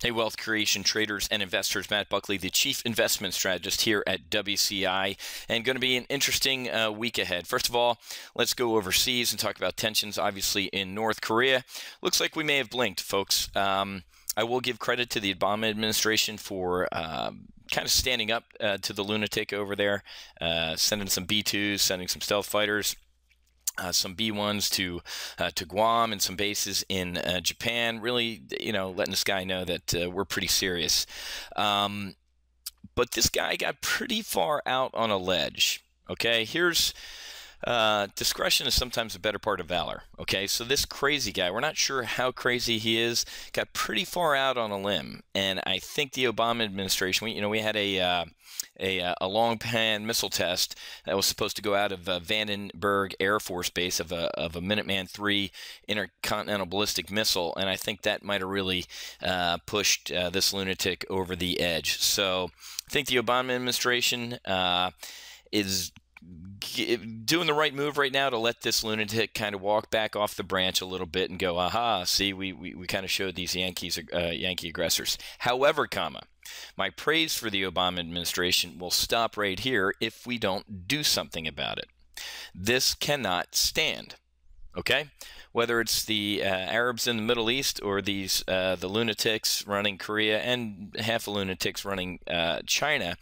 Hey, wealth creation traders and investors. Matt Buckley, the chief investment strategist here at WCI, and going to be an interesting week ahead. First of all, let's go overseas and talk about tensions, obviously, in North Korea. Looks like we may have blinked, folks. I will give credit to the Obama administration for kind of standing up to the lunatic over there, sending some B-2s, sending some stealth fighters. Some B-1s to Guam and some bases in Japan, really, letting this guy know that we're pretty serious. But this guy got pretty far out on a ledge. Okay, here's discretion is sometimes a better part of valor. Okay, so this crazy guy, we're not sure how crazy he is, got pretty far out on a limb, and I think the Obama administration, we had a long-pan missile test that was supposed to go out of Vandenberg Air Force Base of a Minuteman III intercontinental ballistic missile, and I think that might have really pushed this lunatic over the edge. So I think the Obama administration is doing the right move right now to let this lunatic kind of walk back off the branch a little bit and go, aha, see, we kind of showed these Yankee aggressors. However, my praise for the Obama administration will stop right here if we don't do something about it. This cannot stand. Okay? Whether it's the Arabs in the Middle East or these the lunatics running Korea and half the lunatics running China,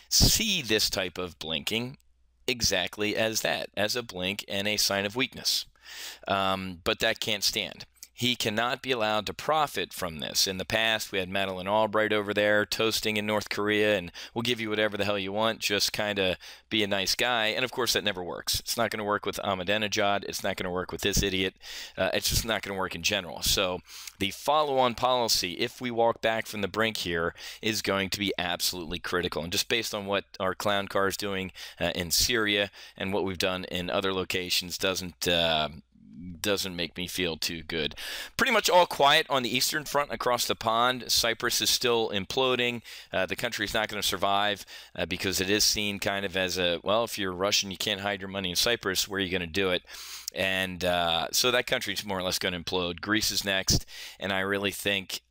see this type of blinking exactly as that, as a blink and a sign of weakness. But that can't stand. He cannot be allowed to profit from this. In the past, we had Madeleine Albright over there toasting in North Korea, and we'll give you whatever the hell you want, just kind of be a nice guy. And of course, that never works. It's not going to work with Ahmadinejad. It's not going to work with this idiot. It's just not going to work in general. So the follow-on policy, if we walk back from the brink here, is going to be absolutely critical. And just based on what our clown car is doing in Syria and what we've done in other locations doesn't make me feel too good. Pretty much all quiet on the eastern front across the pond. Cyprus is still imploding. The country is not going to survive because it is seen kind of as well, if you're Russian, you can't hide your money in Cyprus. Where are you going to do it? And so that country is more or less going to implode. Greece is next, and I really think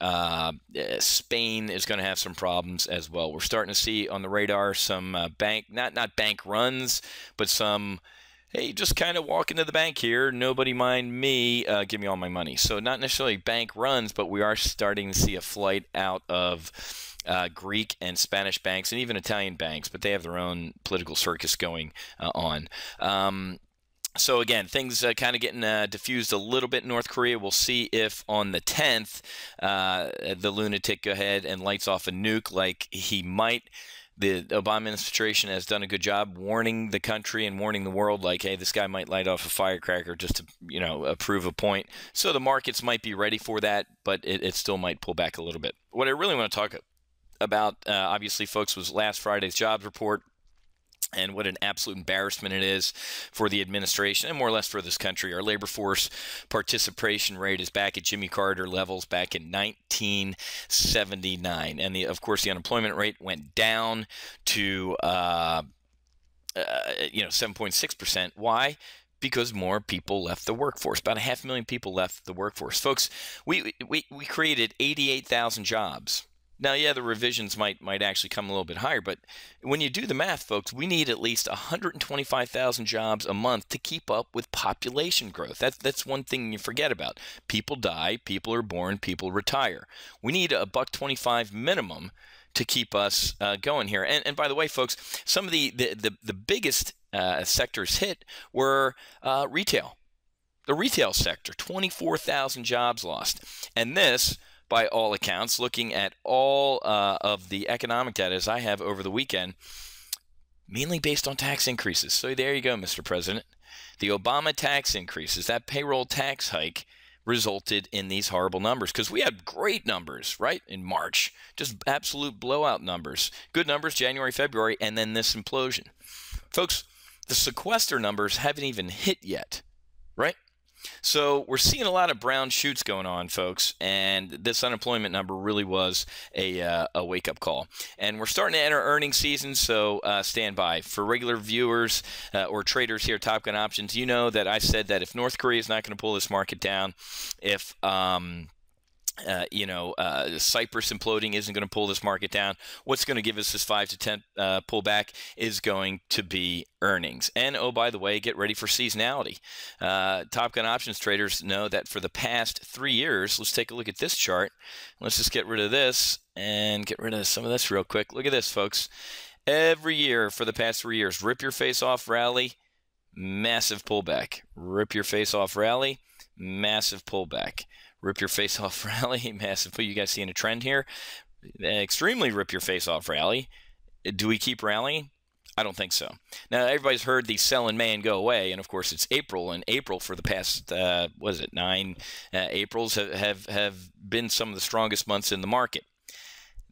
Spain is going to have some problems as well. We're starting to see on the radar some not bank runs, but some, hey, just kind of walk into the bank here. Nobody mind me. Give me all my money. So not necessarily bank runs, but we are starting to see a flight out of Greek and Spanish banks and even Italian banks, but they have their own political circus going on. So again, things kind of getting diffused a little bit in North Korea. We'll see if on the 10th the lunatic go ahead and lights off a nuke like he might. The Obama administration has done a good job warning the country and warning the world, like, hey, this guy might light off a firecracker just to, prove a point. So the markets might be ready for that, but it still might pull back a little bit. What I really want to talk about, obviously, folks, was last Friday's jobs report. And what an absolute embarrassment it is for the administration and more or less for this country. Our labor force participation rate is back at Jimmy Carter levels back in 1979. And, of course, the unemployment rate went down to 7.6%. Why? Because more people left the workforce. About 500,000 people left the workforce. Folks, we created 88,000 jobs. Now, yeah, the revisions might actually come a little bit higher, but when you do the math, folks, we need at least 125,000 jobs a month to keep up with population growth. That's one thing you forget about. People die, people are born, people retire. We need $1.25 minimum to keep us going here. And by the way, folks, some of the biggest sectors hit were retail. The retail sector, 24,000 jobs lost. And this, by all accounts, looking at all of the economic data as I have over the weekend, mainly based on tax increases. So there you go, Mr. President. The Obama tax increases, that payroll tax hike, resulted in these horrible numbers because we had great numbers, right, in March. Just absolute blowout numbers. Good numbers, January, February, and then this implosion. Folks, the sequester numbers haven't even hit yet, right? So we're seeing a lot of brown shoots going on, folks, and this unemployment number really was a wake-up call. And we're starting to enter earnings season, so stand by. For regular viewers or traders here at Top Gun Options, you know that I said that if North Korea is not going to pull this market down, if Cyprus imploding isn't going to pull this market down. What's going to give us this 5 to 10 pullback is going to be earnings. And, oh, by the way, get ready for seasonality. Top Gun options traders know that for the past 3 years, let's take a look at this chart. Let's just get rid of this and get rid of some of this real quick. Look at this, folks. Every year for the past 3 years, rip your face off rally, massive pullback. Rip your face off rally, massive pullback. Rip your face off rally, massive. You guys seeing a trend here? Extremely rip your face off rally. Do we keep rallying? I don't think so. Now, everybody's heard the sell in May and go away, and of course it's April, and April for the past, 9 Aprils have been some of the strongest months in the market.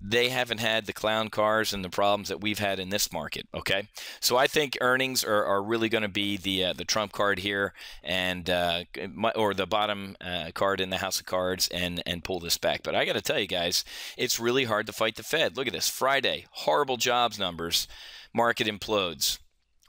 They haven't had the clown cars and the problems that we've had in this market, okay? So I think earnings are really going to be the trump card here, and or the bottom card in the house of cards, and pull this back. But I got to tell you guys, it's really hard to fight the Fed. Look at this. Friday, horrible jobs numbers. Market implodes.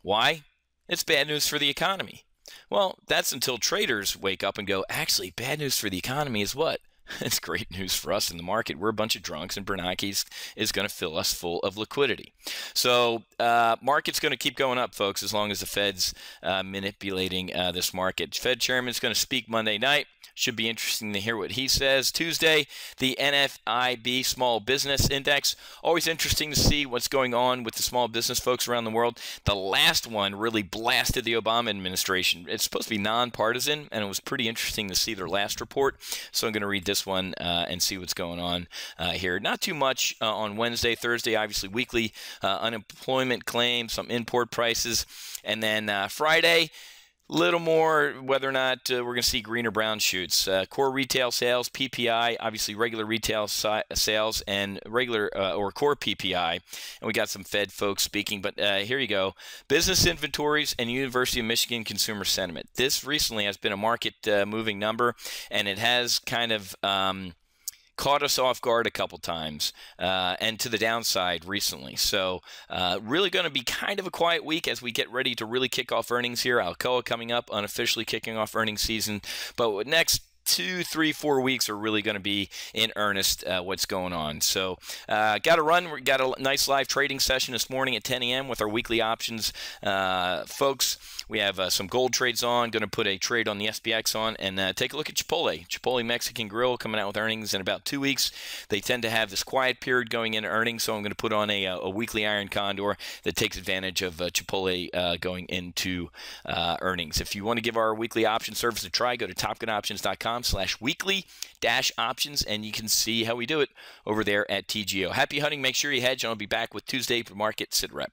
Why? It's bad news for the economy. Well, that's until traders wake up and go, actually, bad news for the economy is what? It's great news for us in the market. We're a bunch of drunks, and Bernanke is going to fill us full of liquidity. So market's going to keep going up, folks, as long as the Fed's manipulating this market. Fed chairman's going to speak Monday night. Should be interesting to hear what he says. Tuesday, the NFIB Small Business Index. Always interesting to see what's going on with the small business folks around the world. The last one really blasted the Obama administration. It's supposed to be nonpartisan, and it was pretty interesting to see their last report. So I'm going to read this one and see what's going on here. Not too much on Wednesday. Thursday, obviously, weekly unemployment claims, some import prices. And then Friday, little more whether or not we're going to see green or brown shoots. Core retail sales, PPI, obviously regular retail sales, and regular or core PPI. And we got some Fed folks speaking, but here you go. Business inventories and University of Michigan consumer sentiment. This recently has been a market moving number, and it has kind of caught us off guard a couple times and to the downside recently. So really going to be kind of a quiet week as we get ready to really kick off earnings here. Alcoa coming up, unofficially kicking off earnings season. But next 2, 3, 4 weeks are really going to be in earnest what's going on. So got to run. We got a nice live trading session this morning at 10 a.m. with our weekly options folks. We have some gold trades on. Going to put a trade on the SPX on, and take a look at Chipotle. Chipotle Mexican Grill coming out with earnings in about 2 weeks. They tend to have this quiet period going into earnings, so I'm going to put on a weekly iron condor that takes advantage of Chipotle going into earnings. If you want to give our weekly option service a try, go to topgunoptions.com/weekly-options, and you can see how we do it over there at TGO. Happy hunting. Make sure you hedge, and I'll be back with Tuesday for Market Sit Rep.